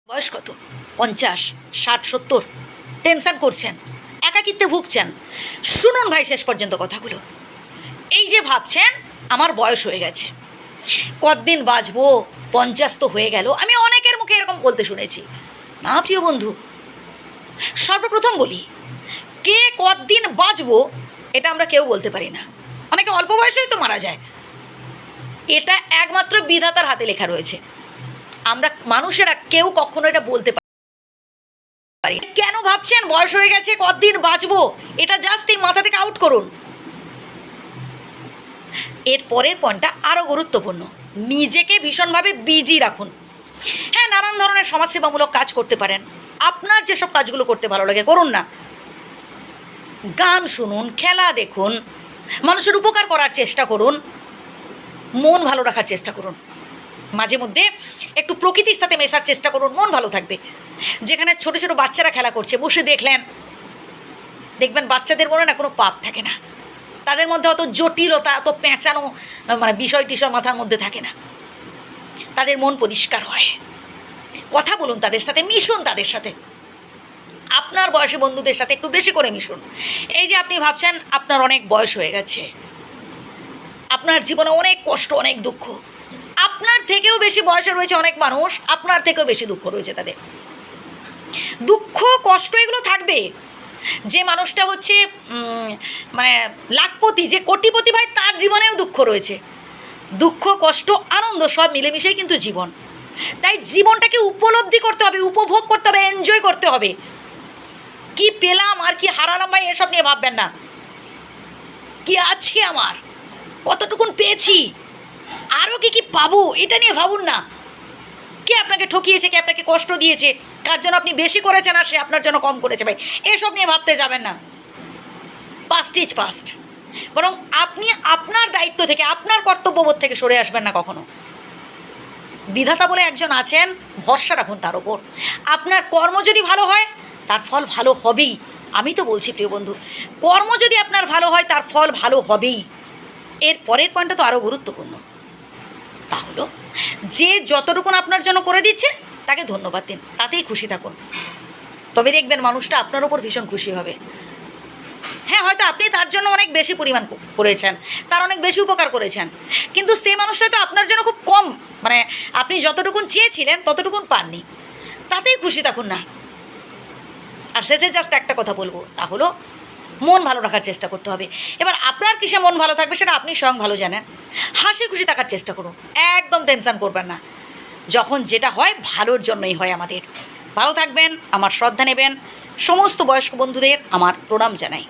বয়স কত? 50, 60, 70? টেনশান করছেন, একাকিত্বে ভুগছেন। শুনুন ভাই শেষ পর্যন্ত কথাগুলো। এই যে ভাবছেন আমার বয়স হয়ে গেছে, কতদিন বাঁচবো, 50 তো হয়ে গেল, আমি অনেকের মুখে এরকম বলতে শুনেছি। না প্রিয় বন্ধু, সর্বপ্রথম বলি, কে কতদিন বাঁচবো এটা আমরা কেউ বলতে পারি না। অনেকে অল্প বয়সেই তো মারা যায়। এটা একমাত্র বিধাতার হাতে লেখা রয়েছে। আমরা মানুষেরা কেউ কখনো এটা বলতে পারি। কেন ভাবছেন বয়স হয়ে গেছে, কতদিন বাঁচবো? এটা জাস্ট এই মাথা থেকে আউট করুন। এর পরের পয়েন্টটা আরও গুরুত্বপূর্ণ, নিজেকে ভীষণভাবে বিজি রাখুন। হ্যাঁ, নানান ধরনের সমাজসেবামূলক কাজ করতে পারেন। আপনার যেসব কাজগুলো করতে ভালো লাগে করুন না। গান শুনুন, খেলা দেখুন, মানুষের উপকার করার চেষ্টা করুন, মন ভালো রাখার চেষ্টা করুন। মাঝে মধ্যে একটু প্রকৃতির সাথে মেশার চেষ্টা করুন, মন ভালো থাকবে। যেখানে ছোটো ছোটো বাচ্চারা খেলা করছে, বসে দেখলেন, দেখবেন বাচ্চাদের মনে না কোনো পাপ থাকে না। তাদের মধ্যে অত জটিলতা, অত পেঁচানো বিষয় টিষয় মাথার মধ্যে থাকে না। তাদের মন পরিষ্কার হয়। কথা বলুন তাদের সাথে, মিশুন তাদের সাথে। আপনার বয়সী বন্ধুদের সাথে একটু বেশি করে মিশুন। এই যে আপনি ভাবছেন আপনার অনেক বয়স হয়ে গেছে, আপনার জীবনে অনেক কষ্ট, অনেক দুঃখ, আপনার থেকেও বেশি বয়সে রয়েছে অনেক মানুষ, আপনার থেকেও বেশি দুঃখ রয়েছে তাদের। দুঃখ কষ্ট এগুলো থাকবে। যে মানুষটা হচ্ছে লাখপতি, যে কোটিপতি ভাই, তার জীবনেও দুঃখ রয়েছে। দুঃখ কষ্ট আনন্দ সব মিলেমিশেই কিন্তু জীবন। তাই জীবনটাকে উপলব্ধি করতে হবে, উপভোগ করতে হবে, এনজয় করতে হবে। কি পেলাম আর কি হারালাম ভাই এসব নিয়ে ভাববেন না। কি আছে আমার, কতটুকুন পেয়েছি, আরও কি পাবো, এটা নিয়ে ভাবুন না। কে আপনাকে ঠকিয়েছে, কে আপনাকে কষ্ট দিয়েছে, কার জন্য আপনি বেশি করেছেন আর সে আপনার জন্য কম করেছে, ভাই এসব নিয়ে ভাবতে যাবেন না। Past is past. বরং আপনি আপনার দায়িত্ব থেকে, আপনার কর্তব্যবোধ থেকে সরে আসবেন না কখনো। বিধাতা বলে একজন আছেন, ভরসা রাখুন তার ওপর। আপনার কর্ম যদি ভালো হয় তার ফল ভালো হবেই। আমি তো বলছি প্রিয় বন্ধু, কর্ম যদি আপনার ভালো হয় তার ফল ভালো হবেই। এর পরের পয়েন্টটা তো আরও গুরুত্বপূর্ণ। তা হলো, যে যতটুকুন আপনার জন্য করে দিচ্ছে তাকে ধন্যবাদ দিন, তাতেই খুশি থাকুন। তবে দেখবেন মানুষটা আপনার ওপর ভীষণ খুশি হবে। হ্যাঁ, হয়তো আপনি তার জন্য অনেক বেশি পরিমাণ করেছেন, তার অনেক বেশি উপকার করেছেন, কিন্তু সে মানুষটা তো আপনার জন্য খুব কম, আপনি যতটুকুন চেয়েছিলেন ততটুকুন পাননি, তাতেই খুশি থাকুন না। আর শেষে জাস্ট একটা কথা বলবো, তা হলো মন ভালো রাখার চেষ্টা করতে হবে। এবার আপনার কিসে মন ভালো থাকবে সেটা আপনি স্বয়ং ভালো জানেন। হাসি খুশি থাকার চেষ্টা করুন, একদম টেনশান করবেন না। যখন যেটা হয় ভালোর জন্যই হয় আমাদের। ভালো থাকবেন, আমার শ্রদ্ধা নেবেন। সমস্ত বয়স্ক বন্ধুদের আমার প্রণাম জানাই।